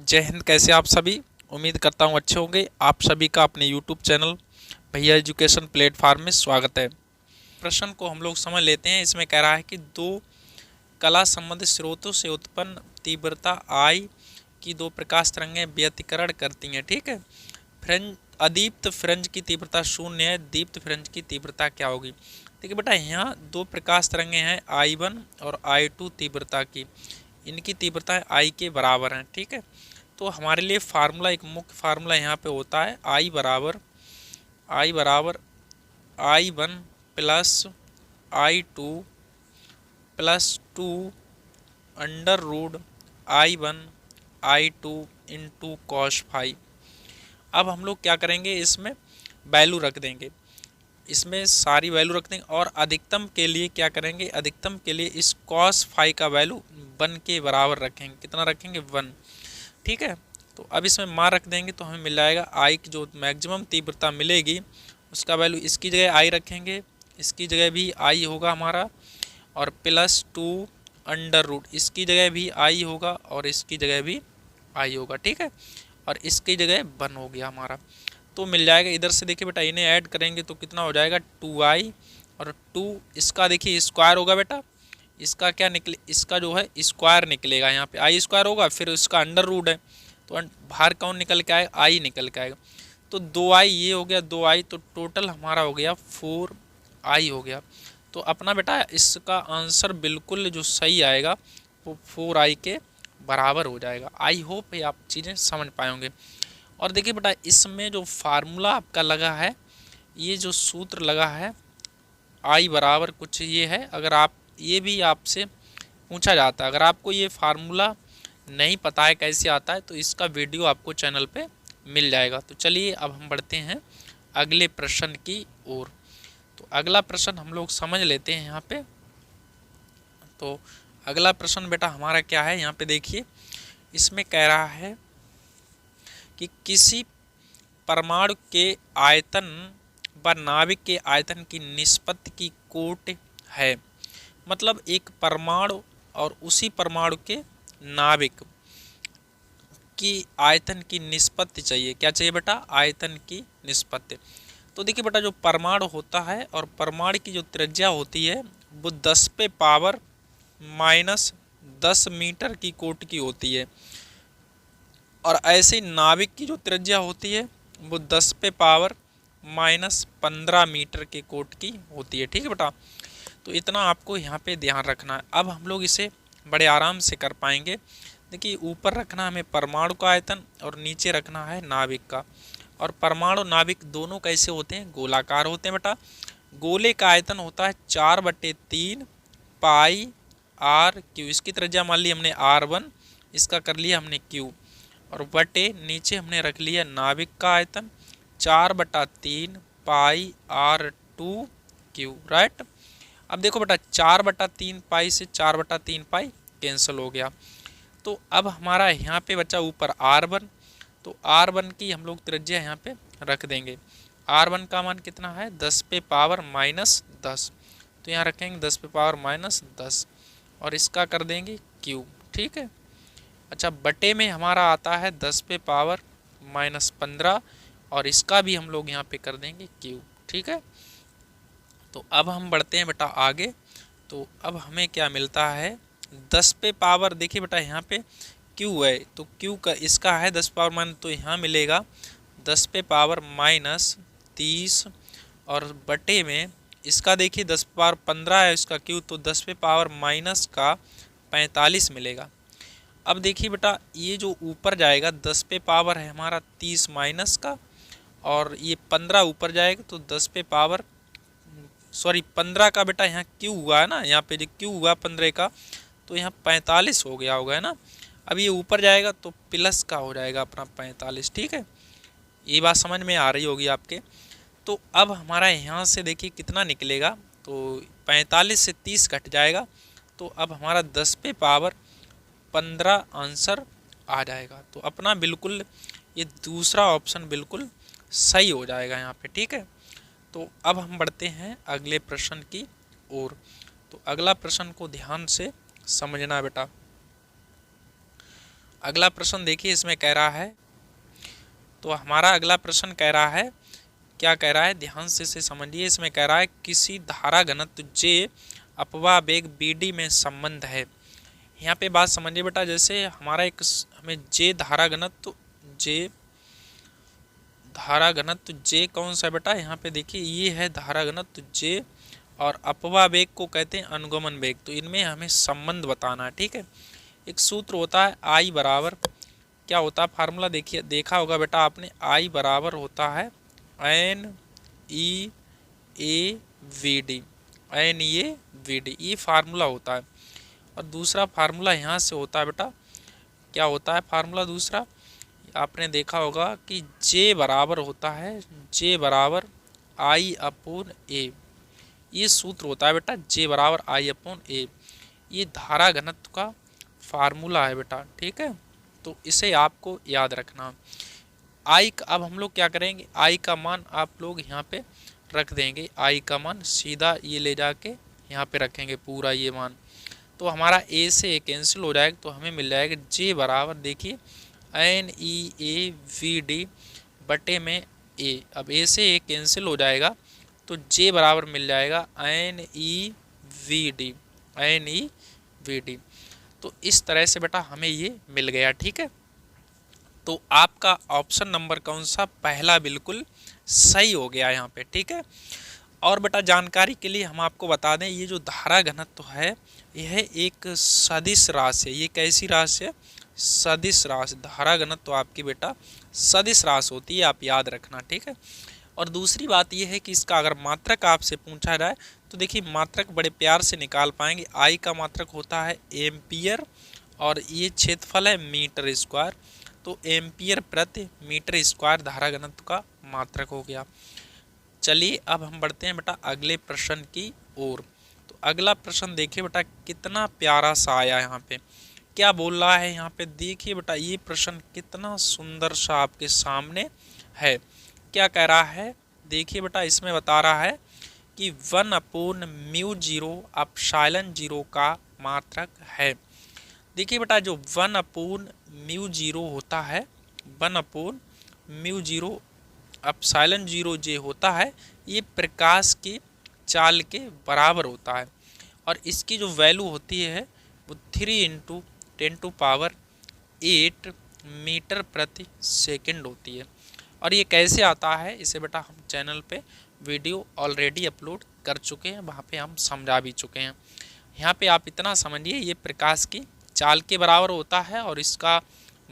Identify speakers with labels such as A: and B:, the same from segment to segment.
A: जय हिंद। कैसे आप सभी? उम्मीद करता हूँ अच्छे होंगे। आप सभी का अपने YouTube चैनल भैया एजुकेशन प्लेटफार्म में स्वागत है। प्रश्न को हम लोग समझ लेते हैं। इसमें कह रहा है कि दो कला संबंधित स्रोतों से उत्पन्न तीव्रता आई की दो प्रकाश तरंगें व्यतिकरण करती हैं। ठीक है। फ्रेंज अदीप्त फ्रेंज की तीव्रता 0 है, दीप्त फ्रेंज की तीव्रता क्या होगी? देखिए बेटा, यहाँ दो प्रकाश तरंगें हैं I1 और I2 तीव्रता की। इनकी तीव्रता I के बराबर है। ठीक है। तो हमारे लिए फार्मूला, एक मुख्य फार्मूला यहाँ पे होता है I बराबर I1 plus I2 plus 2 under root I1 I2 into cos phi. अब हम लोग क्या करेंगे, इसमें वैल्यू रख देंगे, इसमें सारी वैल्यू रख देंगे और अधिकतम के लिए क्या करेंगे, अधिकतम के लिए इस कॉस फाई का वैल्यू 1 के बराबर रखेंगे। कितना रखेंगे? 1। ठीक है। तो अब इसमें मान रख देंगे तो हमें मिल जाएगा आई की जो मैक्सिमम तीव्रता मिलेगी उसका वैल्यू, इसकी जगह आई रखेंगे, इसकी जगह भी आई होगा हमारा, और प्लस 2 अंडर रूट, इसकी जगह भी आई होगा और इसकी जगह भी आई होगा। ठीक है। और इसकी जगह 1 हो गया हमारा, तो मिल जाएगा। इधर से देखिए बेटा, इन्हें ऐड करेंगे तो कितना हो जाएगा? 2i और 2 इसका देखिए स्क्वायर होगा बेटा, इसका क्या निकले, इसका जो है स्क्वायर निकलेगा। यहाँ पे आई स्क्वायर होगा, फिर इसका अंडर रूट है तो बाहर कौन निकल के आएगा? आई निकल के आएगा। तो 2i ये हो गया 2i, तो टोटल हमारा हो गया 4i हो गया। तो अपना बेटा इसका आंसर बिल्कुल जो सही आएगा वो 4i के बराबर हो जाएगा। आई होप ये आप चीज़ें समझ पाएंगे। और देखिए बेटा, इसमें जो फार्मूला आपका लगा है, ये जो सूत्र लगा है आई बराबर कुछ ये है। अगर आप ये भी आपसे पूछा जाता है, अगर आपको ये फार्मूला नहीं पता है कैसे आता है, तो इसका वीडियो आपको चैनल पे मिल जाएगा। तो चलिए अब हम बढ़ते हैं अगले प्रश्न की ओर। तो अगला प्रश्न हम लोग समझ लेते हैं यहाँ पे। तो अगला प्रश्न बेटा हमारा क्या है, यहाँ पे देखिए, इसमें कह रहा है कि किसी परमाणु के आयतन व नाभिक के आयतन की निष्पत्ति की कोट है। मतलब एक परमाणु और उसी परमाणु के नाभिक की आयतन की निष्पत्ति चाहिए। क्या चाहिए बेटा? आयतन की निष्पत्ति। तो देखिए बेटा, जो परमाणु होता है और परमाणु की जो त्रिज्या होती है वो 10 पे पावर माइनस 10 मीटर की कोट की होती है, और ऐसे ही नाभिक की जो त्रिज्या होती है वो 10 पे पावर माइनस 15 मीटर के कोट की होती है। ठीक है बेटा, तो इतना आपको यहाँ पे ध्यान रखना है। अब हम लोग इसे बड़े आराम से कर पाएंगे। देखिए, ऊपर रखना हमें परमाणु का आयतन और नीचे रखना है नाभिक का। और परमाणु नाभिक दोनों कैसे होते हैं? गोलाकार होते हैं बेटा। गोले का आयतन होता है 4/3 पाई आर क्यू। इसकी त्रिज्या मान ली हमने R1, इसका कर लिया हमने Q, और बटे नीचे हमने रख लिया नाभिक का आयतन 4/3 पाई R2 Q। राइट। अब देखो बेटा, 4/3 पाई से 4/3 पाई कैंसिल हो गया। तो अब हमारा यहाँ पे बचा ऊपर R1, तो R1 की हम लोग त्रिज्या यहाँ पे रख देंगे। R1 का मान कितना है? 10 पे पावर माइनस 10, तो यहाँ रखेंगे 10 पे पावर माइनस 10, और इसका कर देंगे Q। ठीक है। अच्छा, बटे में हमारा आता है 10 पे पावर माइनस 15, और इसका भी हम लोग यहाँ पे कर देंगे Q। ठीक है। तो अब हम बढ़ते हैं बेटा आगे। तो अब हमें क्या मिलता है? 10 पे पावर, देखिए बेटा यहाँ पे Q है, तो Q का इसका है 10 पावर माइनस, तो यहाँ मिलेगा 10 पे पावर माइनस 30, और बटे में इसका देखिए 10 पे पावर 15 है इसका Q, तो 10 पे पावर माइनस का 45 मिलेगा। अब देखिए बेटा, ये जो ऊपर जाएगा 10 पे पावर है हमारा 30 माइनस का, और ये 15 ऊपर जाएगा तो 10 पे पावर 15 का बेटा यहाँ Q हुआ है ना, यहाँ पे जो Q हुआ 15 का, तो यहाँ 45 हो गया होगा, है ना। अब ये ऊपर जाएगा तो प्लस का हो जाएगा अपना 45। ठीक है, ये बात समझ में आ रही होगी आपके। तो अब हमारा यहाँ से देखिए कितना निकलेगा, तो 45 से 30 घट जाएगा, तो अब हमारा 10 पे पावर 15 आंसर आ जाएगा। तो अपना बिल्कुल ये दूसरा ऑप्शन बिल्कुल सही हो जाएगा यहाँ पे। ठीक है। तो अब हम बढ़ते हैं अगले प्रश्न की ओर। तो अगला प्रश्न को ध्यान से समझना बेटा। अगला प्रश्न देखिए, इसमें कह रहा है, तो हमारा अगला प्रश्न कह रहा है, क्या कह रहा है, ध्यान से इसे समझिए। इसमें कह रहा है किसी धारा घनत्व J अपवाह वेग BD में संबंध है। यहाँ पे बात समझिए बेटा, जैसे हमारा एक हमें J धारा घनत्व J कौन सा है बेटा, यहाँ पे देखिए ये है धारा घनत्व J और अपवाह वेग को कहते हैं अनुगमन वेग। तो इनमें हमें संबंध बताना है, ठीक है। एक सूत्र होता है I बराबर, क्या होता है फार्मूला, देखिए देखा होगा बेटा आपने, I बराबर होता है NEAVD, NEAVD, ये फार्मूला होता है। और दूसरा फार्मूला यहाँ से होता है बेटा, क्या होता है फार्मूला दूसरा, आपने देखा होगा कि J बराबर होता है, J बराबर I अपॉन A, ये सूत्र होता है बेटा, J बराबर I अपॉन A। ये धारा घनत्व का फार्मूला है बेटा, ठीक है। तो इसे आपको याद रखना। I का अब हम लोग क्या करेंगे, I का मान आप लोग यहाँ पे रख देंगे, I का मान सीधा ये ले जाके यहाँ पे रखेंगे पूरा ये मान, तो हमारा A से A कैंसिल हो जाएगा, तो हमें मिल जाएगा J बराबर, देखिए NEAVD बटे में A। अब A से A कैंसिल हो जाएगा तो J बराबर मिल जाएगा NEVD। तो इस तरह से बेटा हमें ये मिल गया, ठीक है। तो आपका ऑप्शन नंबर कौन सा, पहला बिल्कुल सही हो गया यहाँ पे, ठीक है। और बेटा जानकारी के लिए हम आपको बता दें, ये जो धारा घनत्व है यह एक सदिश राशि है। ये कैसी राशि है, सदिश राशि। धारा घनत्व आपकी बेटा सदिश राशि होती है, आप याद रखना, ठीक है। और दूसरी बात यह है कि इसका अगर मात्रक आपसे पूछा जाए तो देखिए मात्रक बड़े प्यार से निकाल पाएंगे। I का मात्रक होता है एम्पियर और ये क्षेत्रफल है मीटर स्क्वायर, तो एम्पियर प्रति मीटर स्क्वायर धारा घनत्व का मात्रक हो गया। चलिए अब हम बढ़ते हैं बेटा अगले प्रश्न की ओर। तो अगला प्रश्न देखिए बेटा कितना प्यारा सा आया, यहाँ पे क्या बोल रहा है, यहाँ पे देखिए बेटा ये प्रश्न कितना सुंदर सा आपके सामने है। क्या कह रहा है, देखिए बेटा इसमें बता रहा है कि 1/μ0 एप्सिलॉन 0 का मात्रक है। देखिए बेटा जो 1/μ0 होता है, 1/μ0 एप्सिलॉन 0 जो होता है, ये प्रकाश की चाल के बराबर होता है और इसकी जो वैल्यू होती है वो 3 × 10⁸ मीटर प्रति सेकंड होती है। और ये कैसे आता है, इसे बेटा हम चैनल पे वीडियो ऑलरेडी अपलोड कर चुके हैं, वहाँ पे हम समझा भी चुके हैं। यहाँ पे आप इतना समझिए, ये प्रकाश की चाल के बराबर होता है और इसका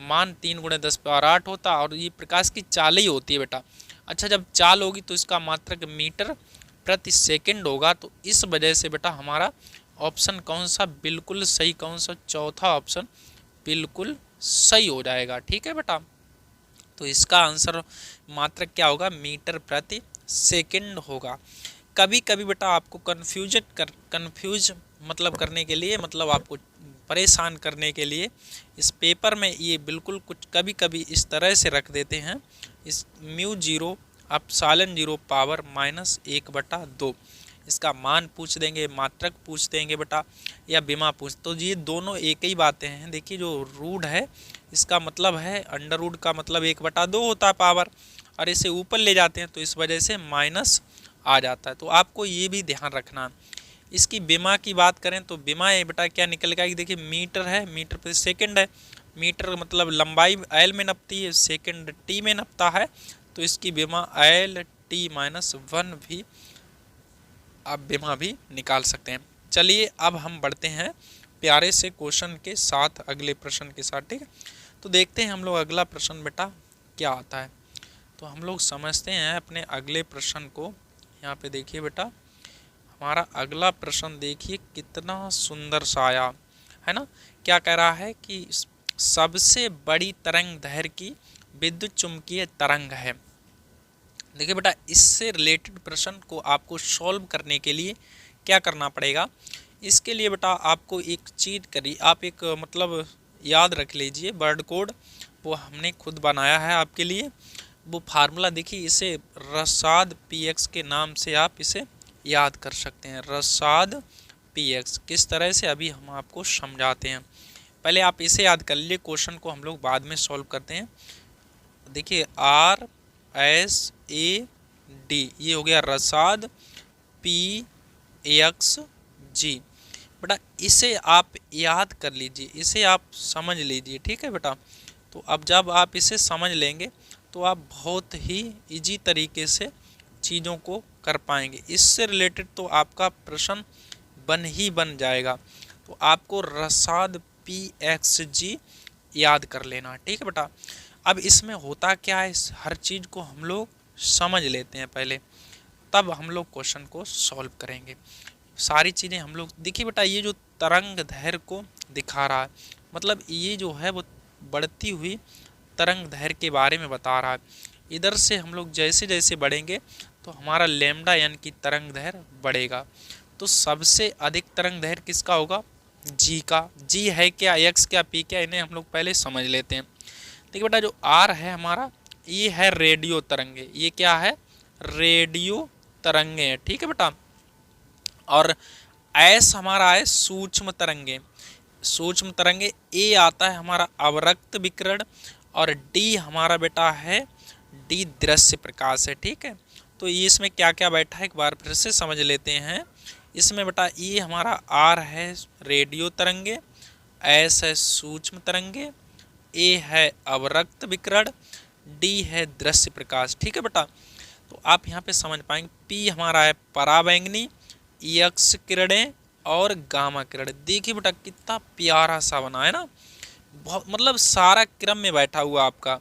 A: मान 3 × 10⁸ होता है और ये प्रकाश की चाल ही होती है बेटा। अच्छा जब चाल होगी तो इसका मात्रक मीटर प्रति सेकंड होगा, तो इस वजह से बेटा हमारा ऑप्शन कौन सा बिल्कुल सही, कौन सा, चौथा ऑप्शन बिल्कुल सही हो जाएगा, ठीक है बेटा। तो इसका आंसर मात्रक क्या होगा, मीटर प्रति सेकंड होगा। कभी कभी बेटा आपको कन्फ्यूज मतलब करने के लिए, मतलब आपको परेशान करने के लिए इस पेपर में ये बिल्कुल कुछ कभी कभी इस तरह से रख देते हैं, इस μ0 एप्सिलॉन 0 पावर -1/2, इसका मान पूछ देंगे, मात्रक पूछ देंगे बेटा, या विमा पूछ, तो ये दोनों एक ही बातें हैं। देखिए जो रूट है इसका मतलब है अंडर रूट का मतलब 1/2 होता है पावर, और इसे ऊपर ले जाते हैं तो इस वजह से माइनस आ जाता है। तो आपको ये भी ध्यान रखना। इसकी विमा की बात करें तो विमा ये बेटा क्या निकलेगा कि देखिए मीटर है, मीटर प्रति सेकंड है, मीटर मतलब लंबाई L में नपती है, सेकंड T में नपता है, तो इसकी विमा LT-1 भी आप विमा भी निकाल सकते हैं। चलिए अब हम बढ़ते हैं प्यारे से क्वेश्चन के साथ, अगले प्रश्न के साथ, ठीक है। तो देखते हैं हम लोग अगला प्रश्न बेटा क्या आता है। तो हम लोग समझते हैं अपने अगले प्रश्न को। यहाँ पे देखिए बेटा हमारा अगला प्रश्न देखिए कितना सुंदर सा आया है ना। क्या कह रहा है कि सबसे बड़ी तरंग दैर्घ्य की विद्युत चुंबकीय तरंग है। देखिए बेटा इससे रिलेटेड प्रश्न को आपको सॉल्व करने के लिए क्या करना पड़ेगा, इसके लिए बेटा आपको एक चीज करिए, आप एक मतलब याद रख लीजिए वर्ड कोड, वो हमने खुद बनाया है आपके लिए। वो फार्मूला देखिए, इसे रसाद px के नाम से आप इसे याद कर सकते हैं, रसाद px। किस तरह से अभी हम आपको समझाते हैं। पहले आप इसे याद कर लीजिए, क्वेश्चन को हम लोग बाद में सॉल्व करते हैं। देखिए RSAD ये हो गया रसाद PXG। बेटा इसे आप याद कर लीजिए, इसे आप समझ लीजिए, ठीक है बेटा। तो अब जब आप इसे समझ लेंगे तो आप बहुत ही इजी तरीके से चीज़ों को कर पाएंगे। इससे रिलेटेड तो आपका प्रश्न बन जाएगा। तो आपको रसाद PXG याद कर लेना, ठीक है बेटा। अब इसमें होता क्या है, हर चीज़ को हम लोग समझ लेते हैं पहले, तब हम लोग क्वेश्चन को सॉल्व करेंगे। सारी चीज़ें हम लोग देखिए बेटा, ये जो तरंग दैर्घ्य को दिखा रहा है, मतलब ये जो है वो बढ़ती हुई तरंग दैर्घ्य के बारे में बता रहा है। इधर से हम लोग जैसे जैसे बढ़ेंगे तो हमारा लैम्डा यानी कि तरंग दैर्घ्य बढ़ेगा। तो सबसे अधिक तरंग दैर्घ्य किसका होगा, जी का। जी है क्या, एक्स क्या, पी क्या, इन्हें हम लोग पहले समझ लेते हैं। देखिए बेटा जो आर है हमारा, ये है रेडियो तरंगे। ये क्या है, रेडियो तरंगे हैं, ठीक है बेटा। और एस हमारा है सूक्ष्म तरंगे, सूक्ष्म तरंगे। ए आता है हमारा अवरक्त विकिरण, और डी हमारा बेटा है, डी दृश्य प्रकाश है, ठीक है। तो ये इसमें क्या क्या बैठा है एक बार फिर से समझ लेते हैं। इसमें बेटा ये हमारा आर है रेडियो तरंगे, एस है सूक्ष्म तरंगे, ए है अवरक्त विकिरण, डी है दृश्य प्रकाश, ठीक है बेटा। तो आप यहाँ पे समझ पाएंगे। पी हमारा है पराबैंगनी, एक्स किरणें और गामा किरण। देखिए बेटा कितना प्यारा सा बना है ना, बहुत मतलब सारा क्रम में बैठा हुआ आपका।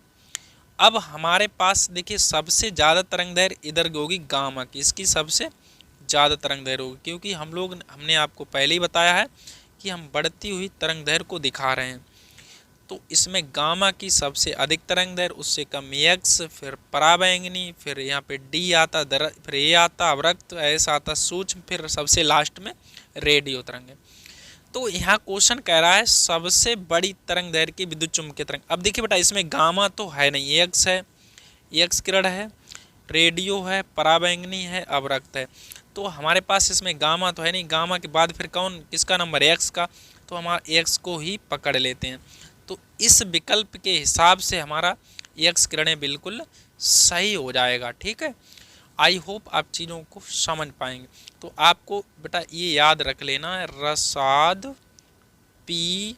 A: अब हमारे पास देखिए सबसे ज़्यादा तरंग दैर्घ्य इधर होगी गामा की, इसकी सबसे ज़्यादा तरंग दैर्घ्य होगी, क्योंकि हमने आपको पहले ही बताया है कि हम बढ़ती हुई तरंग दैर्घ्य को दिखा रहे हैं। तो इसमें गामा की सबसे अधिक तरंग दैर्घ्य, उससे कम एक्स, फिर पराबैंगनी, फिर यहाँ पे डी आता, फिर ए आता अवरक्त, ऐसा आता सूक्ष्म, फिर सबसे लास्ट में रेडियो तरंग। तो यहाँ क्वेश्चन कह रहा है सबसे बड़ी तरंग दैर्घ्य की विद्युत चुम्बकीय तरंग। अब देखिए बेटा इसमें गामा तो है नहीं, एक्स है, एक्स किरण है, रेडियो है, पराबैंगनी है, अवरक्त है। तो हमारे पास इसमें गामा तो है नहीं, गामा के बाद फिर कौन, किसका नंबर, एक्स का। तो हमारा एक्स को ही पकड़ लेते हैं। तो इस विकल्प के हिसाब से हमारा एक्स किरणें बिल्कुल सही हो जाएगा, ठीक है। आई होप आप चीज़ों को समझ पाएंगे। तो आपको बेटा ये याद रख लेना है, रसाद PXG,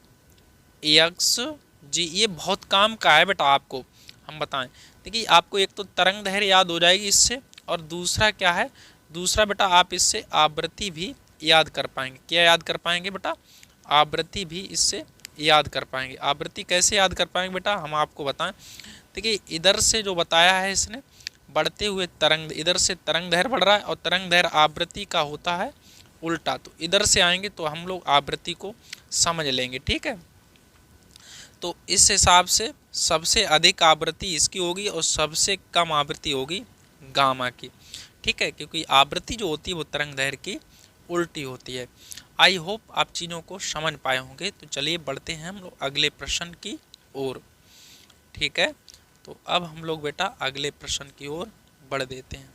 A: ये बहुत काम का है बेटा। आपको हम बताएं, देखिए आपको एक तो तरंग दैर्घ्य याद हो जाएगी इससे, और दूसरा क्या है, दूसरा बेटा आप इससे आवृत्ति भी याद कर पाएंगे। क्या याद कर पाएंगे बेटा, आवृत्ति भी इससे याद कर पाएंगे। आवृत्ति कैसे याद कर पाएंगे बेटा, हम आपको बताएं। देखिए इधर से जो बताया है इसने, बढ़ते हुए तरंग, इधर से तरंग दैर्घ्य बढ़ रहा है, और तरंग दैर्घ्य आवृत्ति का होता है उल्टा। तो इधर से आएंगे तो हम लोग आवृत्ति को समझ लेंगे, ठीक है। तो इस हिसाब से सबसे अधिक आवृत्ति इसकी होगी और सबसे कम आवृत्ति होगी गामा की, ठीक है, क्योंकि आवृत्ति जो होती है वो तरंग दैर्घ्य की उल्टी होती है। आई होप आप चीज़ों को समझ पाए होंगे। तो चलिए बढ़ते हैं हम लोग अगले प्रश्न की ओर, ठीक है। तो अब हम लोग बेटा अगले प्रश्न की ओर बढ़ देते हैं।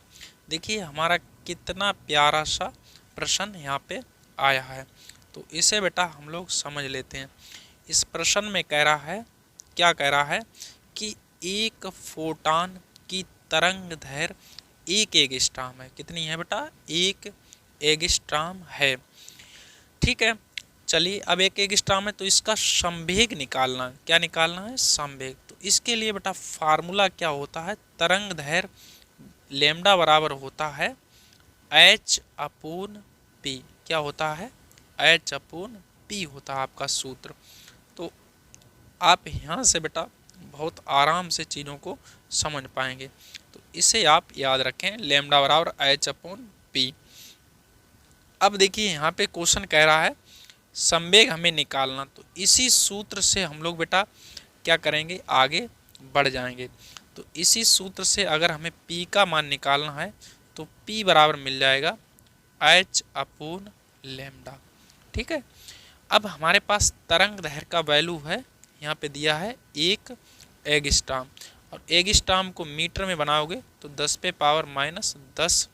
A: देखिए हमारा कितना प्यारा सा प्रश्न यहाँ पे आया है, तो इसे बेटा हम लोग समझ लेते हैं। इस प्रश्न में कह रहा है, क्या कह रहा है कि एक फोटॉन की तरंग दैर्घ्य एक एंगस्ट्रॉम है। कितनी है बेटा, एक एंगस्ट्रॉम है, ठीक है। चलिए अब एक एंगस्ट्रॉम है तो इसका संवेग निकालना है। क्या निकालना है, संवेग। तो इसके लिए बेटा फार्मूला क्या होता है, तरंग दैर्घ्य लैम्डा बराबर होता है H/P। क्या होता है, H/P होता है आपका सूत्र। तो आप यहाँ से बेटा बहुत आराम से चीज़ों को समझ पाएंगे। तो इसे आप याद रखें, लैम्डा बराबर H/P। अब देखिए यहाँ पे क्वेश्चन कह रहा है संवेग हमें निकालना, तो इसी सूत्र से हम लोग बेटा क्या करेंगे, आगे बढ़ जाएंगे। तो इसी सूत्र से अगर हमें P का मान निकालना है तो P बराबर मिल जाएगा H/λ, ठीक है। अब हमारे पास तरंग दैर्घ्य का वैल्यू है, यहाँ पे दिया है एक एंगस्ट्रॉम, और एंगस्ट्रॉम को मीटर में बनाओगे तो 10⁻⁻10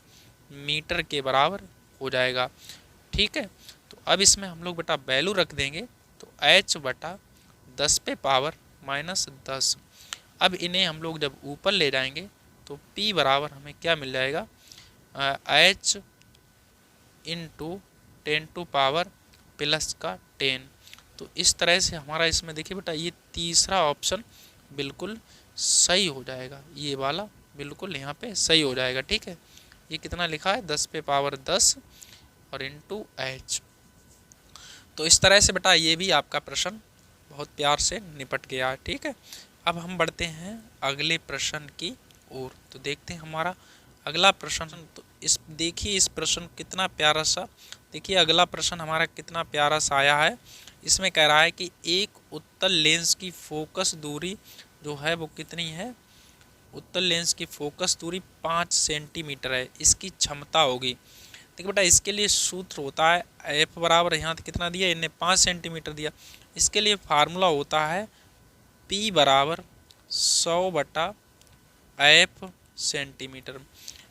A: मीटर के बराबर हो जाएगा, ठीक है। तो अब इसमें हम लोग बेटा वैल्यू रख देंगे, तो H/P 10 पे पावर -10। अब इन्हें हम लोग जब ऊपर ले जाएंगे तो P बराबर हमें क्या मिल जाएगा, H इंटू 10⁻10। तो इस तरह से हमारा इसमें देखिए बेटा ये तीसरा ऑप्शन बिल्कुल सही हो जाएगा, ये वाला बिल्कुल यहाँ पे सही हो जाएगा। ठीक है, ये कितना लिखा है 10 पे पावर 10 और इंटू H। तो इस तरह से बेटा ये भी आपका प्रश्न बहुत प्यार से निपट गया है। ठीक है, अब हम बढ़ते हैं अगले प्रश्न की ओर। तो देखते हैं हमारा अगला प्रश्न। तो इस देखिए इस प्रश्न कितना प्यारा सा, देखिए अगला प्रश्न हमारा कितना प्यारा सा आया है। इसमें कह रहा है कि एक उत्तल लेंस की फोकस दूरी जो है वो कितनी है, उत्तल लेंस की फोकस दूरी 5 सेंटीमीटर है, इसकी क्षमता होगी। देखिए बेटा इसके लिए सूत्र होता है एफ बराबर, यहाँ कितना दिया इन्हें 5 सेंटीमीटर दिया, इसके लिए फार्मूला होता है पी बराबर 100/F सेंटीमीटर।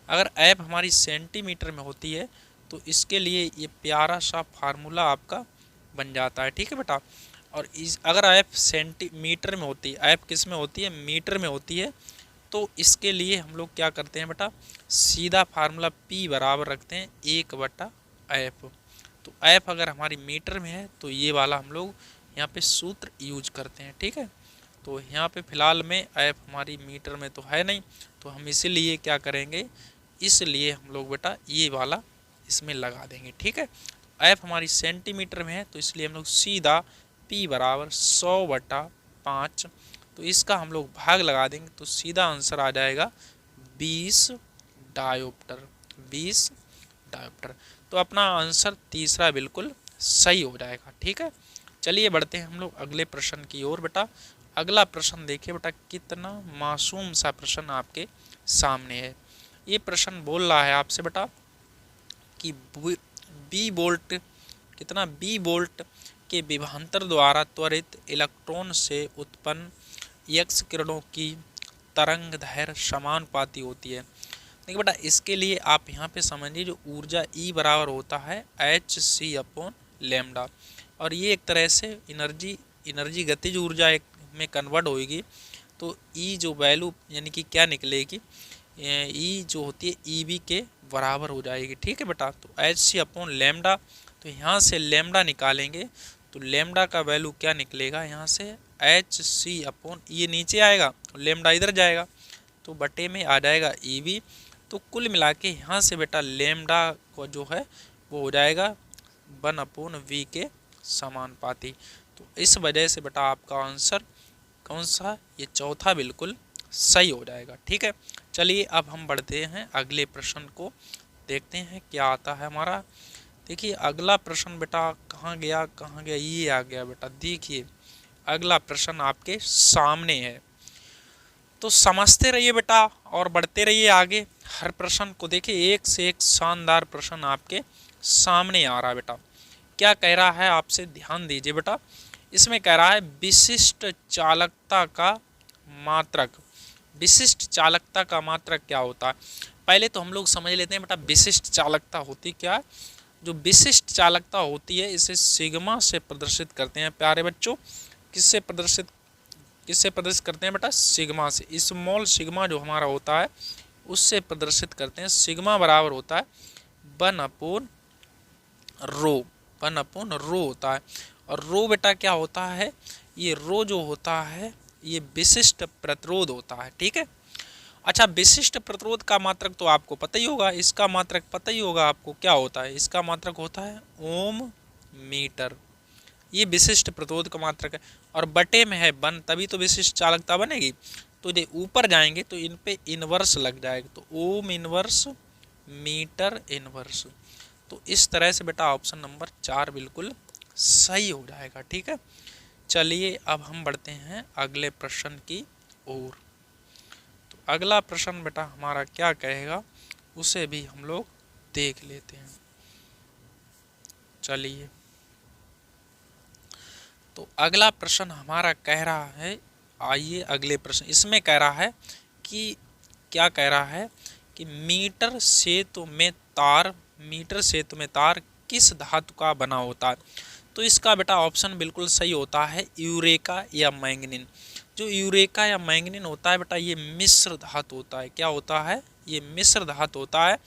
A: अगर एफ हमारी सेंटीमीटर में होती है तो इसके लिए ये प्यारा सा फार्मूला आपका बन जाता है। ठीक है बेटा, और इस अगर एफ सेंटीमीटर में होती है, एफ किस में होती है, मीटर में होती है, तो इसके लिए हम लोग क्या करते हैं बेटा, सीधा फार्मूला P बराबर रखते हैं 1/F। तो F अगर हमारी मीटर में है तो ये वाला हम लोग यहाँ पे सूत्र यूज करते हैं। ठीक है, तो यहाँ पे फिलहाल में F हमारी मीटर में तो है नहीं, तो हम इसीलिए क्या करेंगे, इसलिए हम लोग बेटा ये वाला इसमें लगा देंगे। ठीक है, F हमारी सेंटीमीटर में है तो इसलिए हम लोग सीधा P बराबर 100/5, तो इसका हम लोग भाग लगा देंगे तो सीधा आंसर आ जाएगा 20 डायोप्टर, 20 डायोप्टर। तो अपना आंसर तीसरा बिल्कुल सही हो जाएगा। ठीक है, चलिए बढ़ते हैं हम लोग अगले प्रश्न की ओर। बेटा अगला प्रश्न देखिए बेटा कितना मासूम सा प्रश्न आपके सामने है। ये प्रश्न बोल रहा है आपसे बेटा कि बी बोल्ट कितना, बी बोल्ट के विभवांतर द्वारा त्वरित इलेक्ट्रॉन से उत्पन्न एक्स किरणों की तरंग दैर्घ्य समानुपाती होती है। देखिए बेटा इसके लिए आप यहाँ पे समझिए जो ऊर्जा E बराबर होता है hc/λ, और ये एक तरह से एनर्जी गतिज ऊर्जा एक में कन्वर्ट होगी। तो E जो वैल्यू यानी कि क्या निकलेगी, E जो होती है EB के बराबर हो जाएगी। ठीक है बेटा, तो hc/λ, तो यहाँ से लैम्डा निकालेंगे तो लैम्डा का वैल्यू क्या निकलेगा, यहाँ से hc/ ये नीचे आएगा लैम्डा इधर जाएगा तो बटे में आ जाएगा EB। तो कुल मिला के यहाँ से बेटा लैम्डा को जो है वो हो जाएगा 1/V के समानुपाती। तो इस वजह से बेटा आपका आंसर कौन सा, ये चौथा बिल्कुल सही हो जाएगा। ठीक है, चलिए अब हम बढ़ते हैं अगले प्रश्न को, देखते हैं क्या आता है हमारा। देखिए अगला प्रश्न बेटा कहाँ गया, ये आ गया बेटा। देखिए अगला प्रश्न आपके सामने है, तो समझते रहिए बेटा और बढ़ते रहिए आगे। हर प्रश्न को देखिए, एक से एक शानदार प्रश्न आपके सामने आ रहा है बेटा। क्या कह रहा है आपसे, ध्यान दीजिए बेटा। इसमें कह रहा है विशिष्ट चालकता का मात्रक। विशिष्ट चालकता का मात्रक क्या होता है, पहले तो हम लोग समझ लेते हैं बेटा विशिष्ट चालकता होती क्या है। जो विशिष्ट चालकता होती है इसे सिग्मा से प्रदर्शित करते हैं प्यारे बच्चों। किससे प्रदर्शित करते हैं बेटा, सिग्मा से। स्मॉल सिग्मा जो हमारा होता है उससे प्रदर्शित करते हैं। सिग्मा बराबर होता है 1/ρ, 1/ρ होता है। और रो बेटा क्या होता है, ये रो जो होता है ये विशिष्ट प्रतिरोध होता है। ठीक है, अच्छा विशिष्ट प्रतिरोध का मात्रक तो आपको पता ही होगा, इसका मात्रक पता ही होगा आपको क्या होता है, इसका मात्रक होता है ओम मीटर। ये विशिष्ट प्रतिरोध का मात्रक है और बटे में है 1, तभी तो विशिष्ट चालकता बनेगी। तो ये ऊपर जाएंगे तो इन पे इनवर्स लग जाएगा, तो ओम इनवर्स मीटर इनवर्स। तो इस तरह से बेटा ऑप्शन नंबर 4 बिल्कुल सही हो जाएगा। ठीक है, चलिए अब हम बढ़ते हैं अगले प्रश्न की ओर। तो अगला प्रश्न बेटा हमारा क्या कहेगा उसे भी हम लोग देख लेते हैं। चलिए, तो अगला प्रश्न हमारा कह रहा है, आइए अगले प्रश्न। इसमें कह रहा है कि क्या कह रहा है कि मीटर सेतु में तार किस धातु का बना होता है। तो इसका बेटा ऑप्शन बिल्कुल सही होता है यूरेका या मैंगनीन। जो यूरेका या मैंगनीन होता है बेटा ये मिश्र धातु होता है। क्या होता है? ये मिश्र धातु होता है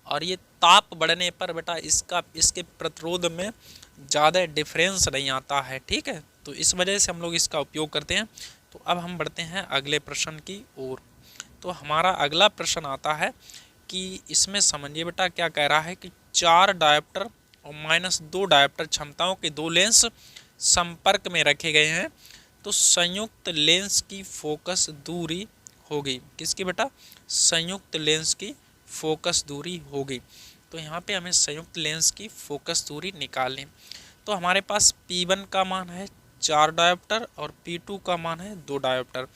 A: और ये ताप बढ़ने पर बेटा इसके प्रतिरोध में ज़्यादा डिफरेंस नहीं आता है। ठीक है, तो इस वजह से हम लोग इसका उपयोग करते हैं। तो अब हम बढ़ते हैं अगले प्रश्न की ओर। तो हमारा अगला प्रश्न आता है कि इसमें समझिए बेटा क्या कह रहा है कि 4 डायोप्टर और -2 डायोप्टर क्षमताओं के 2 लेंस संपर्क में रखे गए हैं तो संयुक्त लेंस की फोकस दूरी होगी। किसकी बेटा? संयुक्त लेंस की फोकस दूरी होगी। तो यहाँ पे हमें संयुक्त लेंस की फोकस दूरी निकालनी। तो हमारे पास P1 का मान है 4 डायोप्टर और P2 का मान है 2 डायोप्टर।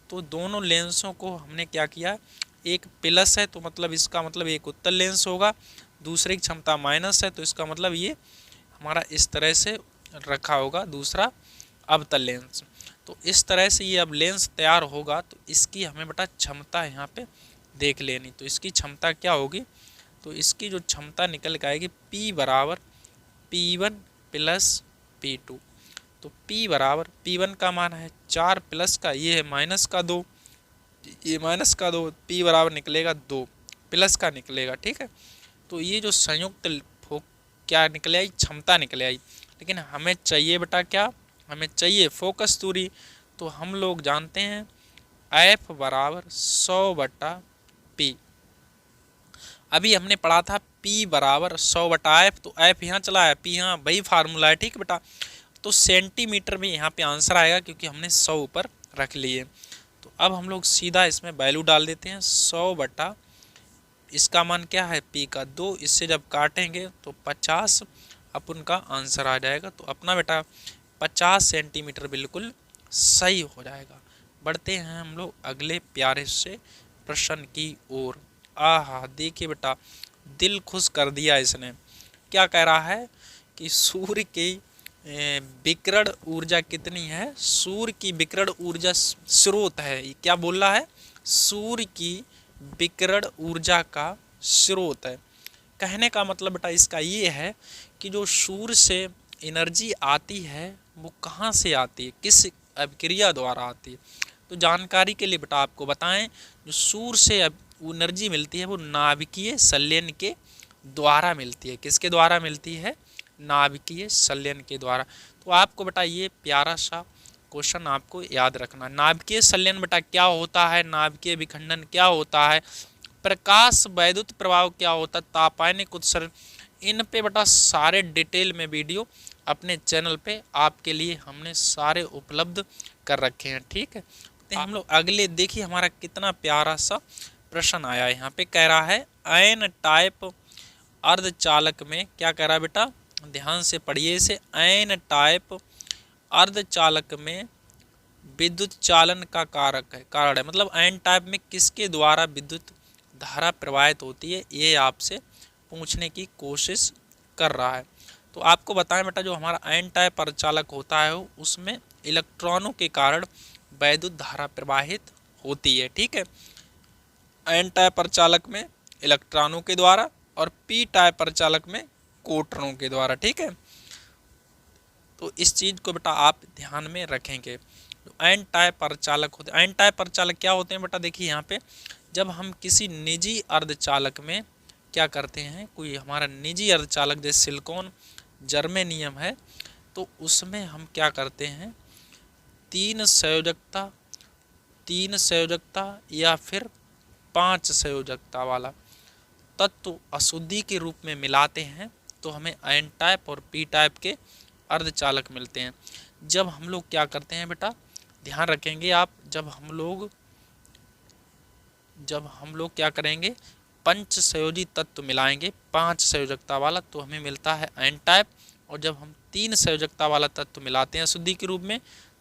A: तो दोनों लेंसों को हमने क्या किया, एक प्लस है तो मतलब इसका मतलब एक उत्तल लेंस होगा, दूसरी की क्षमता माइनस है तो इसका मतलब ये हमारा इस तरह से रखा होगा दूसरा अवतल लेंस। तो इस तरह से ये अब लेंस तैयार होगा तो इसकी हमें बेटा क्षमता यहाँ पे देख लेनी। तो इसकी क्षमता क्या होगी? तो इसकी जो क्षमता निकल के आएगी P बराबर P1 प्लस P2। तो P बराबर P1 का मान है 4 प्लस का, ये है माइनस का 2, ये माइनस का 2, P बराबर निकलेगा 2, प्लस का निकलेगा। ठीक है, तो ये जो संयुक्त क्या निकले आई? क्षमता निकले आई। लेकिन हमें चाहिए बेटा क्या? हमें चाहिए फोकस दूरी। तो हम लोग जानते हैं F बराबर 100/P। अभी हमने पढ़ा था P बराबर 100/F, तो F यहाँ चला है, P यहाँ वही फार्मूला है। ठीक है बेटा, तो सेंटीमीटर में यहाँ पे आंसर आएगा क्योंकि हमने 100 ऊपर रख लिए। तो अब हम लोग सीधा इसमें वैल्यू डाल देते हैं 100 इसका मान क्या है P का 2, इससे जब काटेंगे तो 50 अपन का आंसर आ जाएगा। तो अपना बेटा 50 सेंटीमीटर बिल्कुल सही हो जाएगा। बढ़ते हैं हम लोग अगले प्यारे से प्रश्न की ओर। आहा देखिए बेटा दिल खुश कर दिया इसने। क्या कह रहा है कि सूर्य की विकिरण ऊर्जा कितनी है? सूर्य की विकिरण ऊर्जा स्रोत है। क्या बोल रहा है? सूर्य की विकिरण ऊर्जा का स्रोत है। कहने का मतलब बेटा इसका ये है कि जो सूर्य से एनर्जी आती है वो कहाँ से आती है, किस अभिक्रिया द्वारा आती है। तो जानकारी के लिए बेटा आपको बताएं, जो सूर्य से एनर्जी मिलती है वो नाभिकीय संलयन के द्वारा मिलती है। किसके द्वारा मिलती है? नाभिकीय संलयन के द्वारा। तो आपको बेटा ये प्यारा सा क्वेश्चन आपको याद रखना। नाभिकीय संलयन बेटा क्या होता है? नाभिकीय विखंडन क्या होता है? प्रकाश वैद्युत प्रभाव क्या होता है? तापायनिक उत्सर्जन। इन पे बेटा सारे डिटेल में वीडियो अपने चैनल पे आपके लिए हमने सारे उपलब्ध कर रखे हैं। ठीक है, तो हम लोग अगले देखिए हमारा कितना प्यारा सा प्रश्न आया। यहाँ पे कह रहा है एन टाइप अर्धचालक में, क्या कह रहा है बेटा? ध्यान से पढ़िए इसे। एन टाइप अर्धचालक में विद्युत चालन का कारण है, मतलब एन टाइप में किसके द्वारा विद्युत धारा प्रवाहित होती है, ये आपसे पूछने की कोशिश कर रहा है। तो आपको बताएं बेटा जो हमारा एन टाइप अर्धचालक होता है उसमें इलेक्ट्रॉनों के कारण वैद्युत धारा प्रवाहित होती है। ठीक है, एन टाइप अर्धचालक में इलेक्ट्रॉनों के द्वारा और पी टाइप अर्धचालक में कोटरों के द्वारा। ठीक है, तो इस चीज को बेटा आप ध्यान में रखेंगे। एन टाइप अर्धचालक होते हैं। एन टाइप अर्धचालक क्या होते हैं बेटा? देखिए यहाँ पे जब हम किसी निजी अर्धचालक में क्या करते हैं, कोई हमारा निजी अर्धचालक जैसे सिलिकॉन जर्मेनियम है, तो उसमें हम क्या करते हैं, तीन संयोजकता या फिर 5 संयोजकता वाला तत्व अशुद्धि के रूप में मिलाते हैं तो हमें एन टाइप और पी टाइप के अर्धचालक मिलते हैं। जब हम लोग क्या करते हैं बेटा, ध्यान रखेंगे आप, जब हम लोग क्या करेंगे, पंच संयोजी तत्व मिलाएंगे 5 संयोजकता वाला तो हमें मिलता है एन टाइप, और जब हम 3 संयोजकता वाला तत्व मिलाते हैं अशुद्धि के रूप में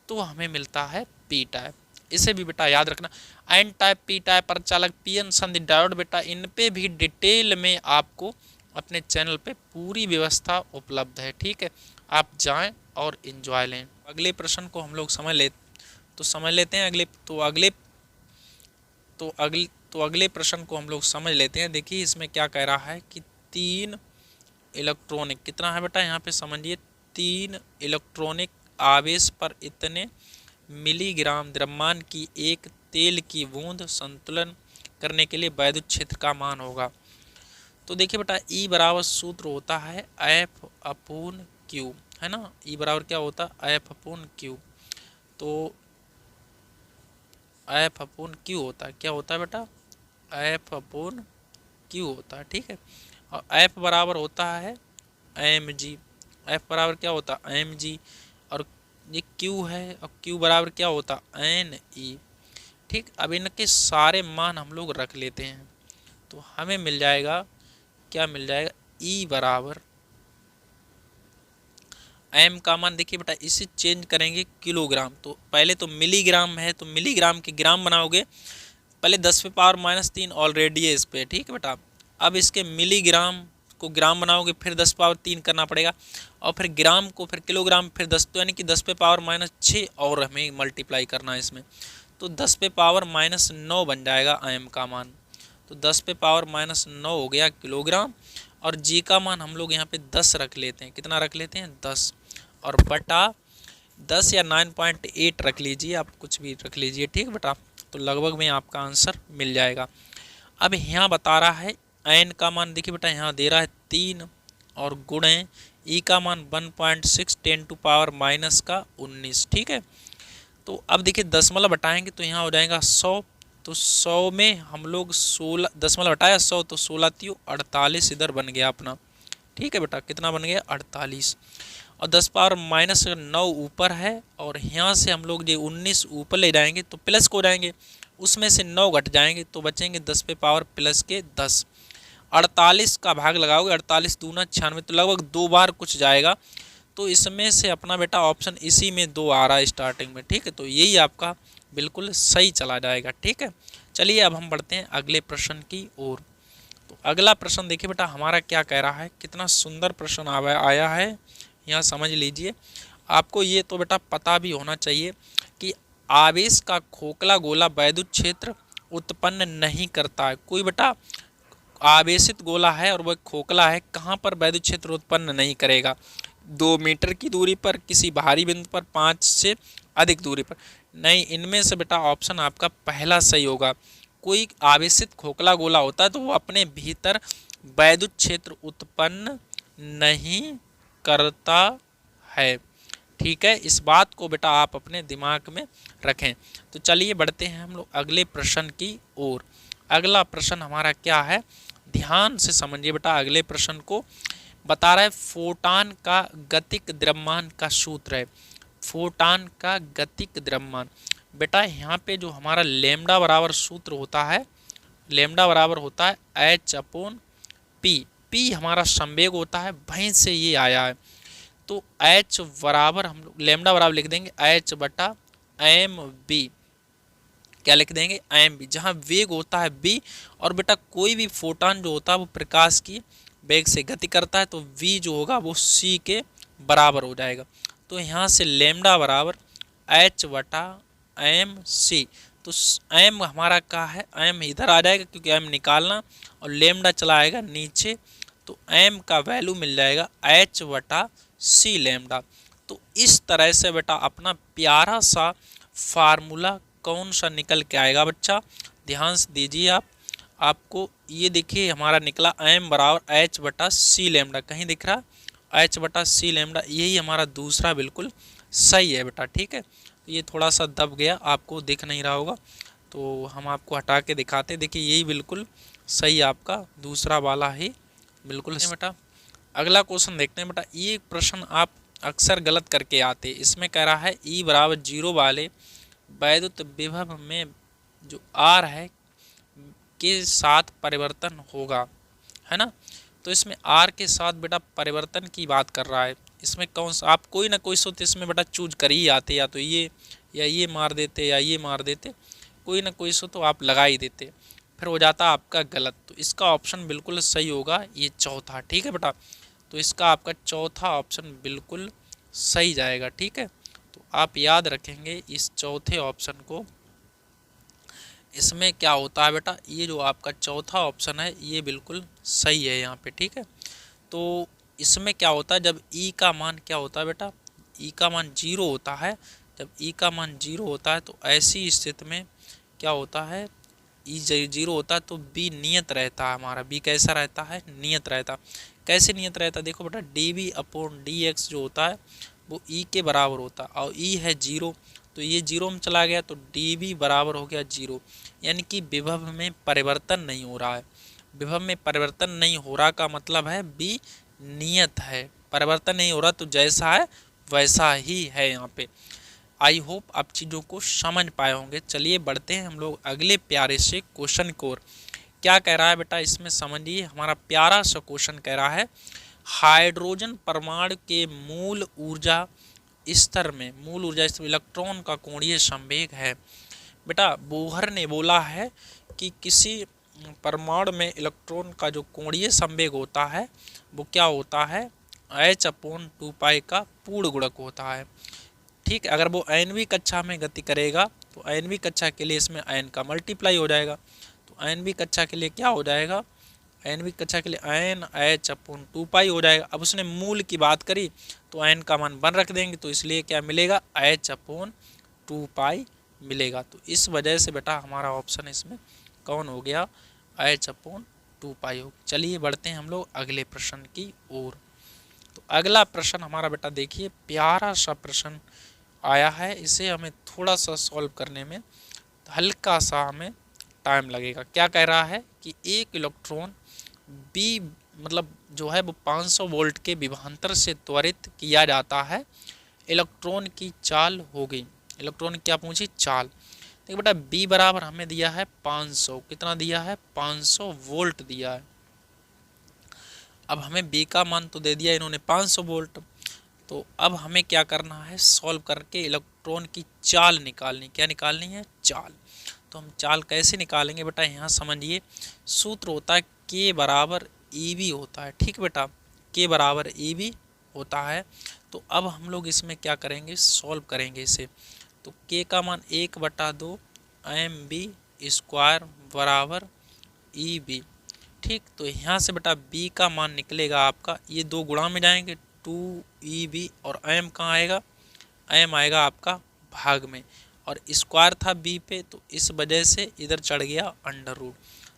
A: तो हमें मिलता है पी टाइप। इसे भी बेटा याद रखना। एन टाइप, पी टाइप अर्धचालक, पीएन संधि डायोड बेटा इन पे भी डिटेल में आपको अपने चैनल पे पूरी व्यवस्था उपलब्ध है। ठीक है, आप जाएं और एंजॉय लें। अगले प्रश्न को हम लोग समझ लेते हैं। अगले प्रश्न को हम लोग समझ लेते हैं। देखिए इसमें क्या कह रहा है कि 3 इलेक्ट्रॉनिक, कितना है बेटा यहाँ पे समझिए, 3 इलेक्ट्रॉनिक आवेश पर इतने मिलीग्राम द्रव्यमान की एक तेल की बूंद संतुलन करने के लिए वैद्युत क्षेत्र का मान होगा। तो देखिए बेटा E बराबर सूत्र होता है F अपून Q, है ना। E बराबर क्या होता है F अपून Q। तो F अपून Q होता है, क्या होता है बेटा F अपून Q होता है, ठीक है। और F बराबर होता है mg, F बराबर क्या होता है mg, और ये Q है और Q बराबर क्या होता है Ne, ठीक। अब इनके सारे मान हम लोग रख लेते हैं तो हमें मिल जाएगा, क्या मिल जाएगा E बराबर m का मान, देखिए बेटा इसे चेंज करेंगे किलोग्राम, तो पहले तो मिलीग्राम है तो मिलीग्राम के ग्राम बनाओगे, पहले 10 पे पावर -3 ऑलरेडी है इस पे, ठीक है बेटा। अब इसके मिलीग्राम को ग्राम बनाओगे फिर 10 पावर 3 करना पड़ेगा, और फिर ग्राम को फिर किलोग्राम फिर 10, तो यानी कि 10 पे पावर -6 और हमें मल्टीप्लाई करना है इसमें, तो 10 पे पावर -9 बन जाएगा m का मान। तो 10 पे पावर -9 हो गया किलोग्राम, और जी का मान हम लोग यहाँ पे 10 रख लेते हैं, कितना रख लेते हैं 10, और बटा 10 या 9.8 रख लीजिए, आप कुछ भी रख लीजिए, ठीक बेटा। तो लगभग में आपका आंसर मिल जाएगा। अब यहाँ बता रहा है एन का मान, देखिए बेटा यहाँ दे रहा है 3 और गुणे ई का मान 1.6 10⁻⁻19, ठीक है। तो अब देखिए दशमलव हटाएंगे तो यहाँ हो जाएगा 100, तो 100 में हम लोग 16 दशमलव हटाया 100, तो 16 × 48 इधर बन गया अपना, ठीक है बेटा। कितना बन गया 48, और 10 पावर -9 ऊपर है, और यहाँ से हम लोग जो 19 ऊपर ले जाएंगे तो प्लस को जाएंगे, उसमें से 9 घट जाएंगे तो बचेंगे 10 पे पावर +10। 48 का भाग लगाओगे, 48 दूना 96, तो लगभग 2 बार कुछ जाएगा, तो इसमें से अपना बेटा ऑप्शन इसी में 2 आ रहा है स्टार्टिंग में, ठीक है। तो यही आपका बिल्कुल सही चला जाएगा, ठीक है। चलिए अब हम बढ़ते हैं अगले प्रश्न की ओर। तो अगला प्रश्न देखिए बेटा हमारा क्या कह रहा है, कितना सुंदर प्रश्न आया है, यहाँ समझ लीजिए। आपको ये तो बेटा पता भी होना चाहिए कि आवेश का खोखला गोला वैद्युत क्षेत्र उत्पन्न नहीं करता है। कोई बेटा आवेशित गोला है और वह खोखला है, कहाँ पर वैद्युत क्षेत्र उत्पन्न नहीं करेगा, 2 मीटर की दूरी पर, किसी बाहरी बिंदु पर, 5 से अधिक दूरी पर, नहीं। इनमें से बेटा ऑप्शन आपका पहला सही होगा। कोई आवेशित खोखला गोला होता है तो वो अपने भीतर वैद्युत क्षेत्र उत्पन्न नहीं करता है, ठीक है। इस बात को बेटा आप अपने दिमाग में रखें। तो चलिए बढ़ते हैं हम लोग अगले प्रश्न की ओर। अगला प्रश्न हमारा क्या है, ध्यान से समझिए बेटा। अगले प्रश्न को बता रहा है फोटॉन का गतिक द्रव्यमान का सूत्र है। फोटॉन का गतिक द्रव्यमान बेटा यहाँ पे जो हमारा लैम्डा बराबर सूत्र होता है, लैम्डा बराबर होता है H/P। P हमारा संवेग होता है, वहीं से ये आया है। तो H बराबर हम लोग लैम्डा बराबर लिख देंगे H/mb, क्या लिख देंगे mb, जहाँ वेग होता है b, और बेटा कोई भी फोटॉन जो होता है वो प्रकाश की वेग से गति करता है, तो v जो होगा वो c के बराबर हो जाएगा। तो यहाँ से लैम्डा बराबर H/mc, तो m हमारा क्या है, m इधर आ जाएगा क्योंकि m निकालना, और लैम्डा चला आएगा नीचे, तो m का वैल्यू मिल जाएगा H/c लैम्डा। तो इस तरह से बेटा अपना प्यारा सा फार्मूला कौन सा निकल के आएगा बच्चा, ध्यान से दीजिए आप। आपको ये देखिए हमारा निकला m बराबर H/c लैम्डा, कहीं दिख रहा H/c लैम्डा, यही हमारा दूसरा बिल्कुल सही है बेटा, ठीक है। तो ये थोड़ा सा दब गया, आपको दिख नहीं रहा होगा, तो हम आपको हटा के दिखाते। देखिए यही बिल्कुल सही आपका दूसरा वाला ही बिल्कुल बेटा। अगला क्वेश्चन देखते हैं बेटा। ये प्रश्न आप अक्सर गलत करके आते, इसमें कह रहा है E बराबर 0 वाले वैद्युत विभव में जो R है के साथ परिवर्तन होगा, है ना। तो इसमें R के साथ बेटा परिवर्तन की बात कर रहा है। इसमें कौन सा, आप कोई ना कोई सोते इसमें बेटा चूज कर ही आते, या तो ये या ये मार देते या ये मार देते, कोई ना कोई सो तो आप लगा ही देते, फिर हो जाता आपका गलत। तो इसका ऑप्शन बिल्कुल सही होगा ये चौथा, ठीक है बेटा। तो इसका आपका चौथा ऑप्शन बिल्कुल सही जाएगा, ठीक है। तो आप याद रखेंगे इस चौथे ऑप्शन को। इसमें क्या होता है बेटा, ये जो आपका चौथा ऑप्शन है ये बिल्कुल सही है यहाँ पे, ठीक है। तो इसमें क्या होता है, जब ई का मान क्या होता है बेटा, ई का मान 0 होता है, जब ई का मान 0 होता है तो ऐसी स्थिति में क्या होता है, ई 0 होता है तो बी नियत रहता है हमारा, बी कैसा रहता है, नियत रहता। कैसे नियत रहता है, देखो बेटा d b upon d x जो होता है वो ई के बराबर होता है, और ई है 0 तो ये 0 में चला गया तो डी बी बराबर हो गया 0, यानी कि विभव में परिवर्तन नहीं हो रहा है। विभव में परिवर्तन नहीं हो रहा का मतलब है बी नियत है, परिवर्तन नहीं हो रहा तो जैसा है वैसा ही है यहाँ पे। आई होप आप चीज़ों को समझ पाए होंगे। चलिए बढ़ते हैं हम लोग अगले प्यारे से क्वेश्चन की ओर। क्या कह रहा है बेटा इसमें समझिए, हमारा प्यारा सा क्वेश्चन कह रहा है हाइड्रोजन परमाणु के मूल ऊर्जा स्तर में, मूल ऊर्जा स्तर इलेक्ट्रॉन का कोणीय संवेग है। बेटा बोहर ने बोला है कि किसी परमाणु में इलेक्ट्रॉन का जो कोणीय संवेग होता है वो क्या होता है, h/2π का पूर्ण गुणक होता है। ठीक है, अगर वो nवीं कक्षा में गति करेगा तो nवीं कक्षा के लिए इसमें n का मल्टीप्लाई हो जाएगा, तो nवीं कक्षा के लिए क्या हो जाएगा, nवीं कक्षा के लिए n/2π हो जाएगा। अब उसने मूल की बात करी तो n का मान 1 रख देंगे तो इसलिए क्या मिलेगा, h/2π मिलेगा। तो इस वजह से बेटा हमारा ऑप्शन इसमें कौन हो गया, h/2π हो। चलिए बढ़ते हैं हम लोग अगले प्रश्न की ओर। तो अगला प्रश्न हमारा बेटा देखिए प्यारा सा प्रश्न आया है, इसे हमें थोड़ा सा सॉल्व करने में हल्का सा हमें टाइम लगेगा। क्या कह रहा है कि एक इलेक्ट्रॉन बी मतलब जो है वो 500 वोल्ट के विभवांतर से त्वरित किया जाता है, इलेक्ट्रॉन की चाल हो गई, इलेक्ट्रॉन क्या पूछी, चाल। देखिए बेटा बी बराबर हमें दिया है 500, कितना दिया है, 500 वोल्ट दिया है। अब हमें बी का मान तो दे दिया इन्होंने 500 वोल्ट, तो अब हमें क्या करना है, सॉल्व करके इलेक्ट्रॉन की चाल निकालनी। क्या निकालनी है, चाल। तो हम चाल कैसे निकालेंगे बेटा, यहाँ समझिए सूत्र होता है के बराबर ई बी होता है। ठीक बेटा, के बराबर ई बी होता है। तो अब हम लोग इसमें क्या करेंगे, सॉल्व करेंगे इसे। तो के का मान 1/2 mv² बराबर ई बी। ठीक, तो यहाँ से बेटा b का मान निकलेगा आपका, ये 2 गुणा में जाएंगे 2EB और m कहाँ आएगा, m आएगा आपका भाग में, और स्क्वायर था b पे तो इस वजह से इधर चढ़ गया अंडर रूट।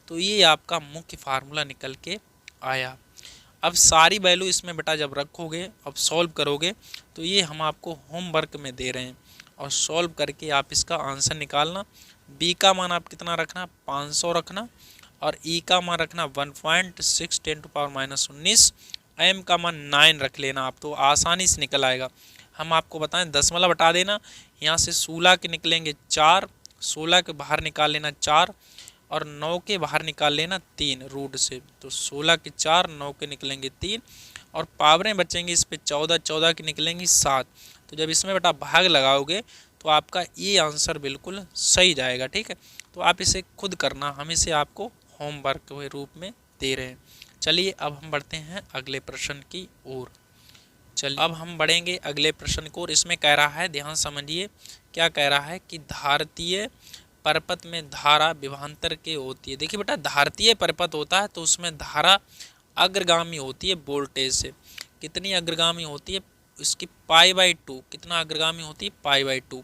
A: तो ये आपका मुख्य फार्मूला निकल के आया। अब सारी वैल्यू इसमें बेटा जब रखोगे, अब सॉल्व करोगे तो ये हम आपको होमवर्क में दे रहे हैं, और सॉल्व करके आप इसका आंसर निकालना। b का मान आप कितना रखना, 500 रखना, और ई का मान रखना 1.6 10⁻19, एम का मान 9 रख लेना आप, तो आसानी से निकल आएगा। हम आपको बताएं दशमलव हटा देना, यहाँ से 16 के निकलेंगे 4, 16 के बाहर निकाल लेना 4, और 9 के बाहर निकाल लेना 3 रूट से, तो 16 के 4, 9 के निकलेंगे 3, और पावरें बचेंगी इस पर 14, 14 की निकलेंगी 7। तो जब इसमें बेटा भाग लगाओगे तो आपका ये आंसर बिल्कुल सही जाएगा। ठीक है, तो आप इसे खुद करना, हम इसे आपको होमवर्क के रूप में दे रहे हैं। चलिए अब हम बढ़ते हैं अगले प्रश्न की ओर। चलिए अब हम बढ़ेंगे अगले प्रश्न को, और इसमें कह रहा है, ध्यान समझिए क्या कह रहा है कि धारतीय परपथ में धारा विभवांतर के होती है। देखिए बेटा धारतीय परपथ होता है तो उसमें धारा अग्रगामी होती है वोल्टेज से। कितनी अग्रगामी होती है, इसकी π/2, कितना अग्रगामी होती है, π/2।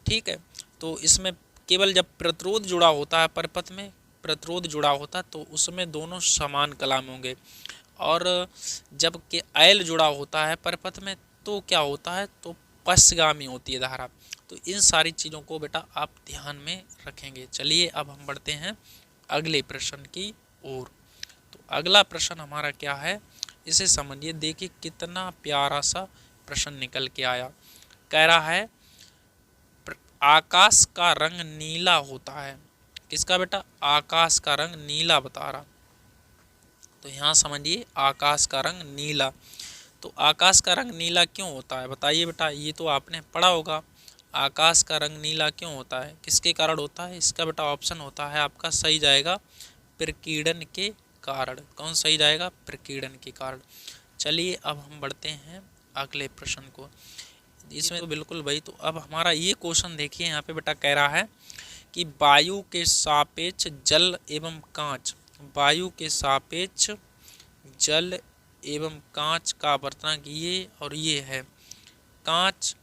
A: ठीक है, तो इसमें केवल जब प्रतिरोध जुड़ा होता है परपथ में, प्रतिरोध जुड़ा होता है तो उसमें दोनों समान कलाम होंगे, और जब के एल जुड़ा होता है परपथ में तो क्या होता है, तो पश्चगामी होती है धारा। तो इन सारी चीज़ों को बेटा आप ध्यान में रखेंगे। चलिए अब हम बढ़ते हैं अगले प्रश्न की ओर। तो अगला प्रश्न हमारा क्या है, इसे समझिए, देखिए कितना प्यारा सा प्रश्न निकल के आया। कह रहा है आकाश का रंग नीला होता है। किसका बेटा, आकाश का रंग नीला बता रहा। तो यहाँ समझिए आकाश का रंग नीला, तो आकाश का रंग नीला क्यों होता है, बताइए बेटा, ये तो आपने पढ़ा होगा। आकाश का रंग नीला क्यों होता है, किसके कारण होता है, इसका बेटा ऑप्शन होता है आपका सही जाएगा प्रकीर्णन के कारण। कौन सही जाएगा, प्रकीर्णन के कारण। चलिए अब हम बढ़ते हैं अगले प्रश्न को, इसमें तो बिल्कुल भाई। तो अब हमारा ये क्वेश्चन देखिए, यहाँ पे बेटा कह रहा है कि वायु के सापेक्ष जल एवं कांच, वायु के सापेक्ष जल एवं कांच का अपवर्तनांक ये और ये है। कांच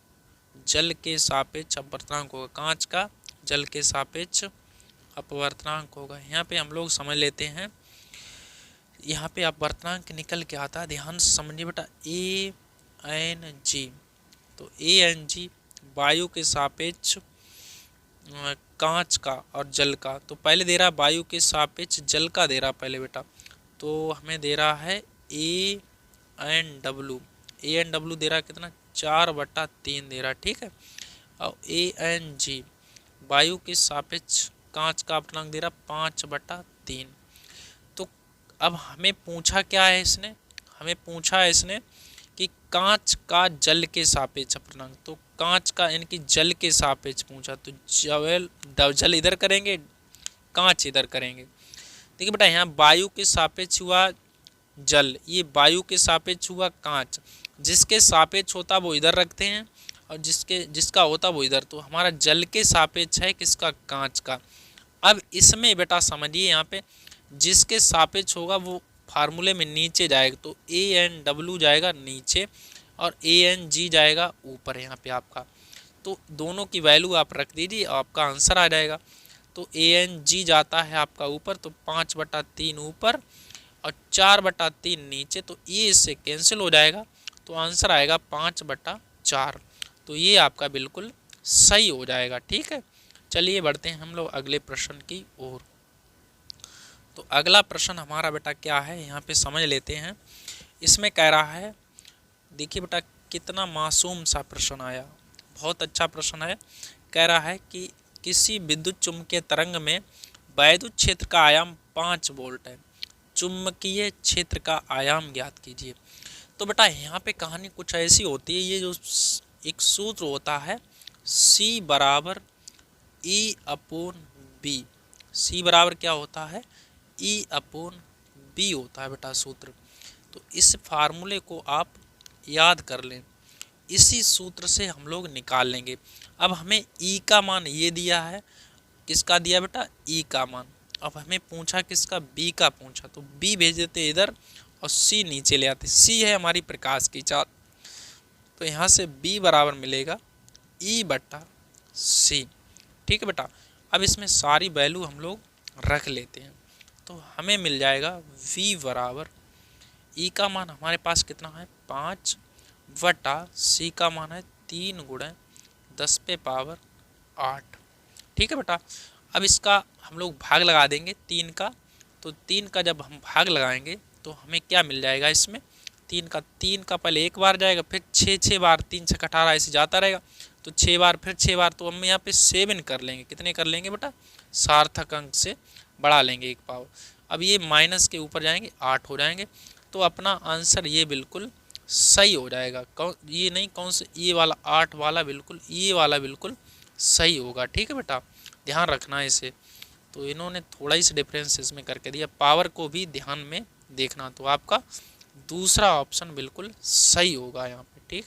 A: जल के सापेक्ष अपवर्तनांक होगा, कांच का जल के सापेक्ष अपवर्तनांक होगा। यहाँ पे हम लोग समझ लेते हैं, यहाँ पे अपवर्तनांक निकल के आता है, ध्यान से समझिए बेटा, ANG। तो ANG वायु के सापेक्ष कांच का और जल का, तो पहले दे रहा है वायु के सापेक्ष जल का दे रहा पहले बेटा, तो हमें दे रहा है ANW दे रहा है कितना, 4/3 दे रहा है, ठीक है। और ANG वायु के सापेक्ष कांच का अपवर्तनांक दे रहा 5/3। तो अब हमें पूछा क्या है इसने, हमें पूछा है इसने कि कांच का जल के सापेक्ष अपवर्तनांक, तो कांच का यानी कि जल के सापेक्ष पूछा, तो जल इधर करेंगे, कांच इधर करेंगे। देखिए बेटा यहाँ वायु के सापेक्ष हुआ जल, ये वायु के सापेक्ष हुआ कांच, जिसके सापेक्ष होता वो इधर रखते हैं और जिसका होता वो इधर, तो हमारा जल के सापेक्ष है किसका, कांच का। अब इसमें बेटा समझिए यहाँ पे जिसके सापेक्ष होगा वो फार्मूले में नीचे जाएगा, तो ANW जाएगा नीचे और ANG जाएगा ऊपर यहाँ पे आपका। तो दोनों की वैल्यू आप रख दीजिए, आपका आंसर आ जाएगा। तो ANG जाता है आपका ऊपर, तो 5/3 ऊपर और 4/3 नीचे, तो ये इससे कैंसिल हो जाएगा, तो आंसर आएगा 5/4। तो ये आपका बिल्कुल सही हो जाएगा, ठीक है। चलिए बढ़ते हैं हम लोग अगले प्रश्न की ओर। तो अगला प्रश्न हमारा बेटा क्या है, यहाँ पे समझ लेते हैं। इसमें कह रहा है, देखिए बेटा कितना मासूम सा प्रश्न आया, बहुत अच्छा प्रश्न है। कह रहा है कि किसी विद्युत चुम्बकीय तरंग में वैद्युत क्षेत्र का आयाम 5 वोल्ट है, चुम्बकीय क्षेत्र का आयाम ज्ञात कीजिए। तो बेटा यहाँ पे कहानी कुछ ऐसी होती है, ये जो एक सूत्र होता है C बराबर E/B, C बराबर क्या होता है, E/B होता है बेटा सूत्र। तो इस फार्मूले को आप याद कर लें, इसी सूत्र से हम लोग निकाल लेंगे। अब हमें E का मान ये दिया है, किसका दिया बेटा, E का मान। अब हमें पूछा किसका, B का पूछा, तो B भेज देते इधर और C नीचे ले आते। C है हमारी प्रकाश की चाल, तो यहाँ से B बराबर मिलेगा E/C, ठीक है बेटा। अब इसमें सारी वैल्यू हम लोग रख लेते हैं, तो हमें मिल जाएगा V बराबर, E का मान हमारे पास कितना है 5 बटा C का मान है 3 × 10⁸, ठीक है बेटा। अब इसका हम लोग भाग लगा देंगे 3 का, तो 3 का जब हम भाग लगाएंगे तो हमें क्या मिल जाएगा, इसमें 3 का पहले एक बार जाएगा, फिर 6 बार, 3 6 18 ऐसे जाता रहेगा, तो 6 बार फिर 6 बार, तो हम यहाँ पे 7 कर लेंगे। कितने कर लेंगे बेटा, सार्थक अंक से बढ़ा लेंगे एक पावर। अब ये माइनस के ऊपर जाएंगे 8 हो जाएंगे, तो अपना आंसर ये बिल्कुल सही हो जाएगा। ये नहीं, कौन से, ये वाला 8 वाला बिल्कुल, ये वाला बिल्कुल सही होगा, ठीक है बेटा, ध्यान रखना है इसे। तो इन्होंने थोड़ा ही डिफरेंस इसमें करके दिया, पावर को भी ध्यान में देखना, तो आपका दूसरा ऑप्शन बिल्कुल सही होगा यहाँ पे, ठीक।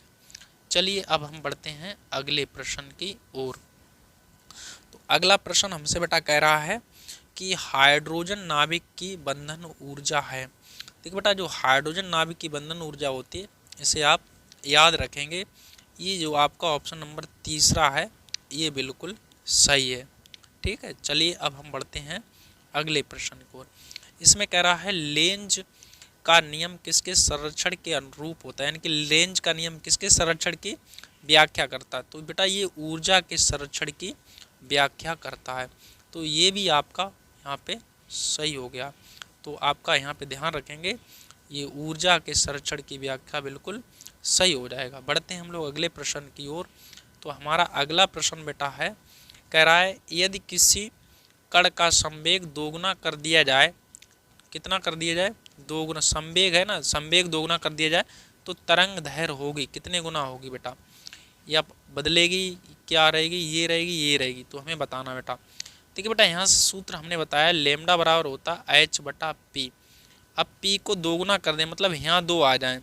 A: चलिए अब हम बढ़ते हैं अगले प्रश्न की ओर। तो अगला प्रश्न हमसे बेटा कह रहा है कि हाइड्रोजन नाभिक की बंधन ऊर्जा है। देखिए बेटा जो हाइड्रोजन नाभिक की बंधन ऊर्जा होती है, इसे आप याद रखेंगे, ये जो आपका ऑप्शन नंबर तीसरा है ये बिल्कुल सही है, ठीक है। चलिए अब हम बढ़ते हैं अगले प्रश्न की ओर। इसमें कह रहा है लेंज का नियम किसके संरक्षण के अनुरूप होता है, यानी कि लेंज का नियम किसके संरक्षण की व्याख्या करता है। तो बेटा ये ऊर्जा के संरक्षण की व्याख्या करता है, तो ये भी आपका यहाँ पे सही हो गया। तो आपका यहाँ पे ध्यान रखेंगे, ये ऊर्जा के संरक्षण की व्याख्या बिल्कुल सही हो जाएगा। बढ़ते हैं हम लोग अगले प्रश्न की ओर। तो हमारा अगला प्रश्न बेटा है, कह रहा है यदि किसी कण का संवेग दोगुना कर दिया जाए, कितना कर दिया जाए, दोगुना, संवेग है ना, संवेग दोगुना कर दिया जाए तो तरंग दैर्घ्य होगी कितने गुना होगी बेटा, या बदलेगी, क्या रहेगी, ये रहेगी, ये रहेगी, तो हमें बताना बेटा। देखिए बेटा यहाँ से सूत्र हमने बताया लैम्डा बराबर होता H/P। अब P को दोगुना कर दें, मतलब यहाँ 2 आ जाएं,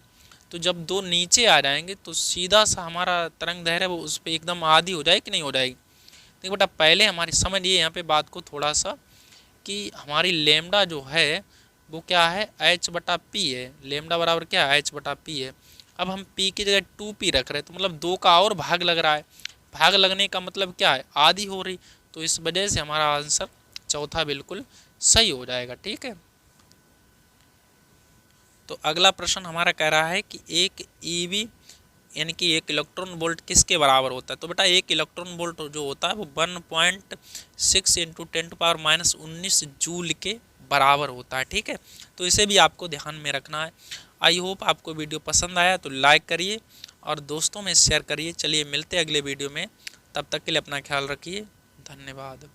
A: तो जब 2 नीचे आ जाएंगे तो सीधा सा हमारा तरंग दैर्घ्य वो उस पर एकदम आधी हो जाए कि नहीं हो जाएगी। देखिए बेटा पहले हमारी समझिए यहाँ पे बात को थोड़ा सा, कि हमारी लैम्डा जो है वो क्या है, एच बटा पी है। लेमडा बराबर क्या है, एच बटा पी है। अब हम पी की जगह 2p रख रहे हैं, तो मतलब 2 का और भाग लग रहा है। भाग लगने का मतलब क्या है, आधी हो रही। तो इस वजह से हमारा आंसर चौथा बिल्कुल सही हो जाएगा। ठीक है, तो अगला प्रश्न हमारा कह रहा है कि एक ईवी यानी कि 1 इलेक्ट्रॉन वोल्ट किसके बराबर होता है। तो बेटा 1 इलेक्ट्रॉन वोल्ट जो होता है वो 1.6 इंटू 10⁻19 जूल के बराबर होता है। ठीक है, तो इसे भी आपको ध्यान में रखना है। आई होप आपको वीडियो पसंद आया तो लाइक करिए और दोस्तों में शेयर करिए। चलिए मिलते हैं अगले वीडियो में, तब तक के लिए अपना ख्याल रखिए। धन्यवाद।